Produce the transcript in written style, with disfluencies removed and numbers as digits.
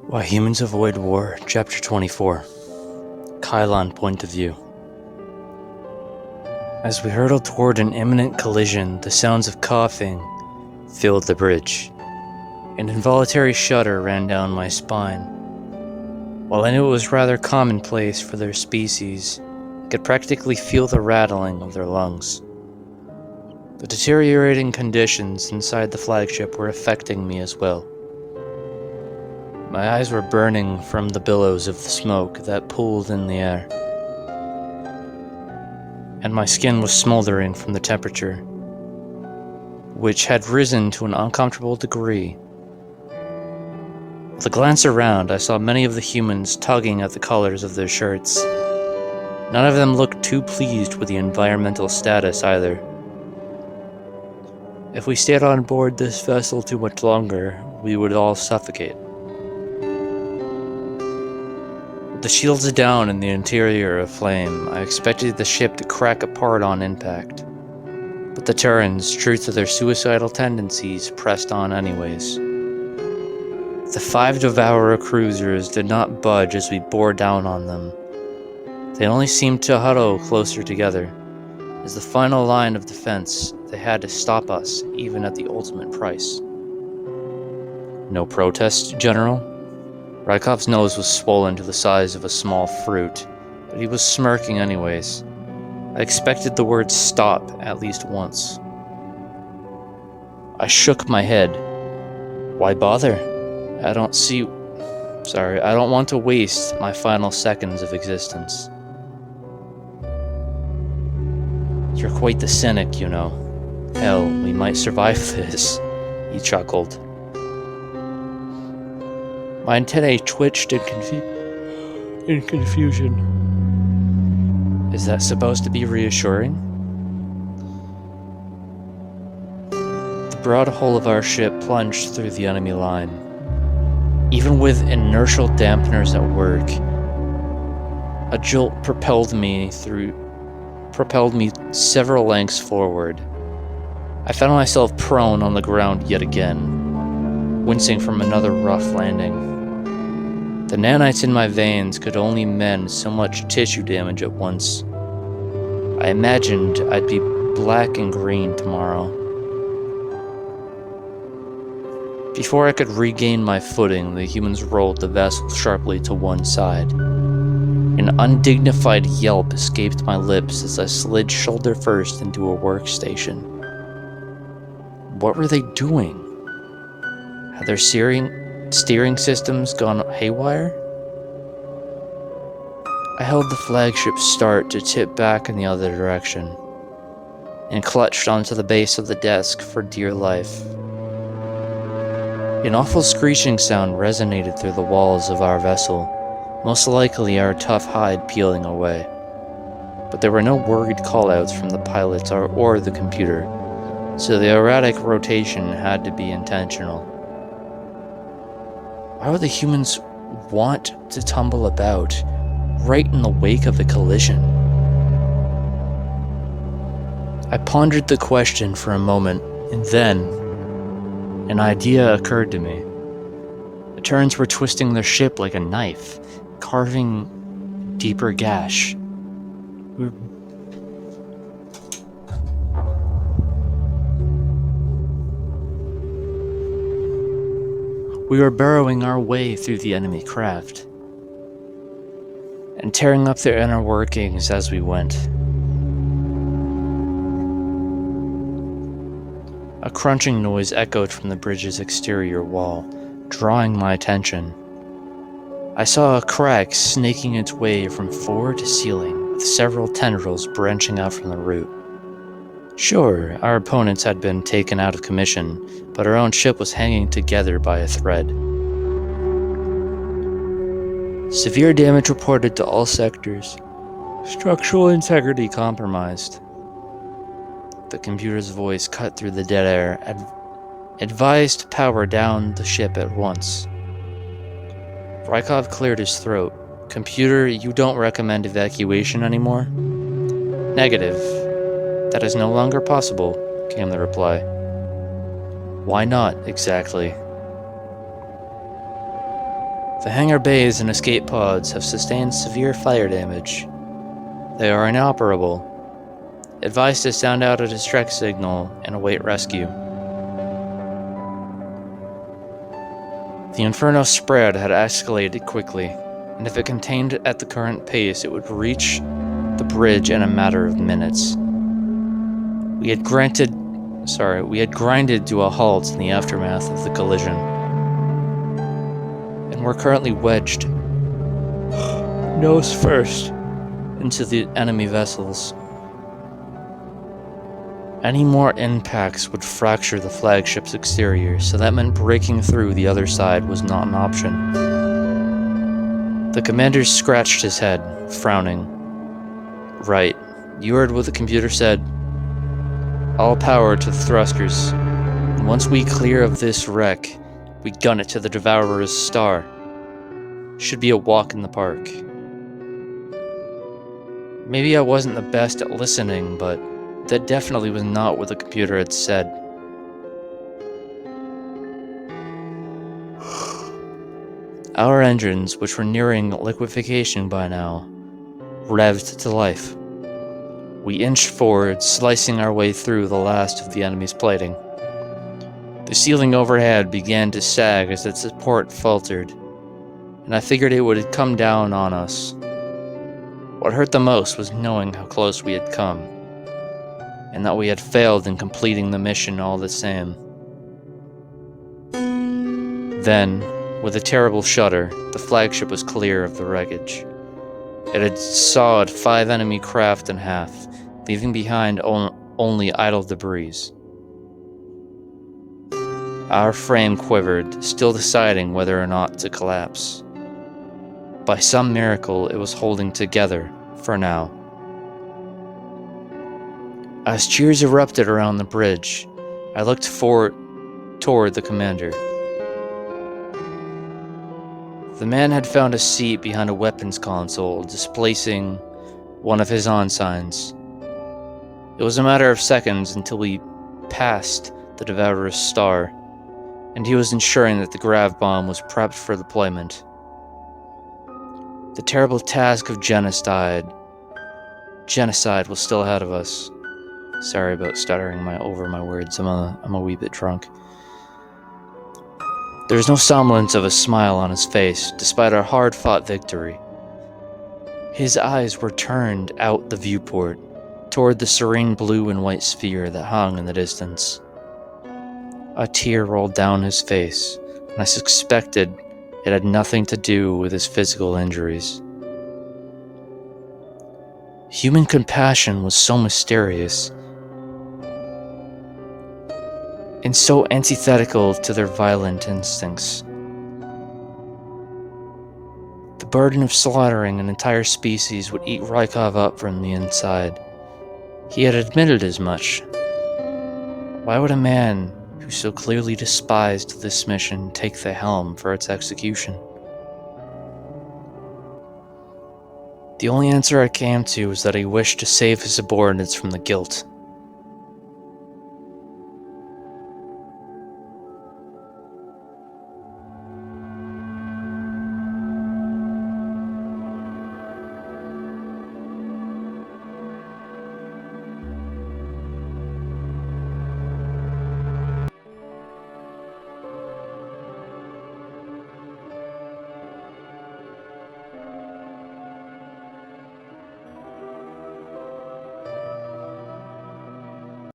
Why Humans Avoid War, Chapter 24. Kylon Point of View. As we hurtled toward an imminent collision, the sounds of coughing filled the bridge. An involuntary shudder ran down my spine. While I knew it was rather commonplace for their species, I could practically feel the rattling of their lungs. The deteriorating conditions inside the flagship were affecting me as well. My eyes were burning from the billows of the smoke that pooled in the air, and my skin was smoldering from the temperature, which had risen to an uncomfortable degree. With a glance around, I saw many of the humans tugging at the collars of their shirts. None of them looked too pleased with the environmental status either. If we stayed on board this vessel too much longer, we would all suffocate. With the shields down and the interior aflame, I expected the ship to crack apart on impact. But the Terrans, true to their suicidal tendencies, pressed on anyways. The 5 Devourer cruisers did not budge as we bore down on them. They only seemed to huddle closer together. As the final line of defense, they had to stop us, even at the ultimate price. No protest, General? Rykov's nose was swollen to the size of a small fruit, but he was smirking anyways. I expected the word stop at least once. I shook my head. Why bother? I don't want to waste my final seconds of existence. You're quite the cynic, you know. Hell, we might survive this, he chuckled. My antennae twitched in confusion. Is that supposed to be reassuring? The broad hull of our ship plunged through the enemy line. Even with inertial dampeners at work, a jolt propelled me several lengths forward. I found myself prone on the ground yet again, wincing from another rough landing. The nanites in my veins could only mend so much tissue damage at once. I imagined I'd be black and green tomorrow. Before I could regain my footing, the humans rolled the vessel sharply to one side. An undignified yelp escaped my lips as I slid shoulder first into a workstation. What were they doing? Had their steering systems gone haywire? I held the flagship's start to tip back in the other direction, and clutched onto the base of the desk for dear life. An awful screeching sound resonated through the walls of our vessel, most likely our tough hide peeling away. But there were no worried callouts from the pilots or the computer, so the erratic rotation had to be intentional. Why would the humans want to tumble about right in the wake of a collision? I pondered the question for a moment, and then an idea occurred to me. The Terrans were twisting their ship like a knife, carving deeper gash. We were burrowing our way through the enemy craft, and tearing up their inner workings as we went. A crunching noise echoed from the bridge's exterior wall, drawing my attention. I saw a crack snaking its way from floor to ceiling, with several tendrils branching out from the root. Sure, our opponents had been taken out of commission, but our own ship was hanging together by a thread. Severe damage reported to all sectors. Structural integrity compromised. The computer's voice cut through the dead air, advised to power down the ship at once. Rykov cleared his throat. Computer, you don't recommend evacuation anymore? Negative. That is no longer possible, came the reply. Why not, exactly? The hangar bays and escape pods have sustained severe fire damage. They are inoperable. Advised to sound out a distress signal and await rescue. The inferno spread had escalated quickly, and if it continued at the current pace, it would reach the bridge in a matter of minutes. We had grinded to a halt in the aftermath of the collision, and we're currently wedged nose first into the enemy vessels. Any more impacts would fracture the flagship's exterior, so that meant breaking through the other side was not an option. The commander scratched his head, frowning. Right, you heard what the computer said. All power to the thrusters. And once we clear of this wreck, we gun it to the Devourer's star. Should be a walk in the park. Maybe I wasn't the best at listening, but that definitely was not what the computer had said. Our engines, which were nearing liquefaction by now, revved to life. We inched forward, slicing our way through the last of the enemy's plating. The ceiling overhead began to sag as its support faltered, and I figured it would come down on us. What hurt the most was knowing how close we had come, and that we had failed in completing the mission all the same. Then, with a terrible shudder, the flagship was clear of the wreckage. It had sawed 5 enemy craft in half, leaving behind only idle debris. Our frame quivered, still deciding whether or not to collapse. By some miracle, it was holding together, for now. As cheers erupted around the bridge, I looked toward the commander. The man had found a seat behind a weapons console, displacing one of his ensigns. It was a matter of seconds until we passed the Devourer's star, and he was ensuring that the grav bomb was prepped for deployment. The terrible task of genocide was still ahead of us. Sorry about stuttering over my words, I'm a wee bit drunk. There was no semblance of a smile on his face, despite our hard-fought victory. His eyes were turned out the viewport, toward the serene blue and white sphere that hung in the distance. A tear rolled down his face, and I suspected it had nothing to do with his physical injuries. Human compassion was so mysterious, and so antithetical to their violent instincts. The burden of slaughtering an entire species would eat Rykov up from the inside. He had admitted as much. Why would a man who so clearly despised this mission take the helm for its execution? The only answer I came to was that he wished to save his subordinates from the guilt